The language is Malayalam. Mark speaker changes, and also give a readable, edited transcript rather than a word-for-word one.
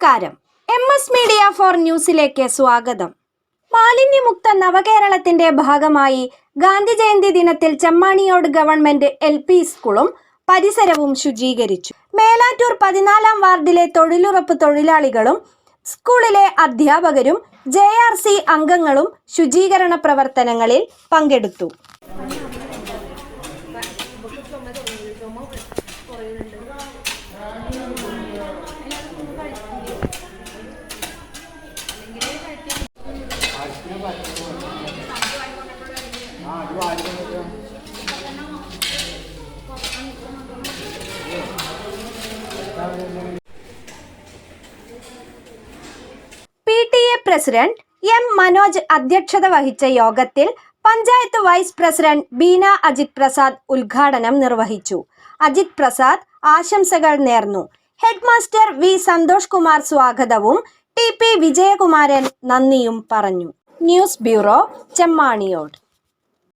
Speaker 1: നമസ്കാരം. MS മീഡിയ ഫോർ ന്യൂസിലേക്ക് സ്വാഗതം. മാലിന്യമുക്ത നവകേരളത്തിന്റെ ഭാഗമായി ഗാന്ധി ജയന്തി ദിനത്തിൽ ചെമ്മാണിയോട് ഗവൺമെന്റ് LP സ്കൂളും പരിസരവും ശുചീകരിച്ചു. മേലാറ്റൂർ 14-ാം വാർഡിലെ തൊഴിലുറപ്പ് തൊഴിലാളികളും സ്കൂളിലെ അധ്യാപകരും JRC അംഗങ്ങളും ശുചീകരണ പ്രവർത്തനങ്ങളിൽ പങ്കെടുത്തു. PTA president M. മനോജ് അധ്യക്ഷത വഹിച്ച യോഗത്തിൽ പഞ്ചായത്ത് വൈസ് പ്രസിഡന്റ് ബീന അജിത് പ്രസാദ് ഉദ്ഘാടനം നിർവഹിച്ചു. അജിത് പ്രസാദ് ആശംസകൾ നേർന്നു. Head master V. Santhosh Kumar സ്വാഗതവും TP വിജയകുമാരൻ നന്ദിയും പറഞ്ഞു. News bureau, Chemmaniyode.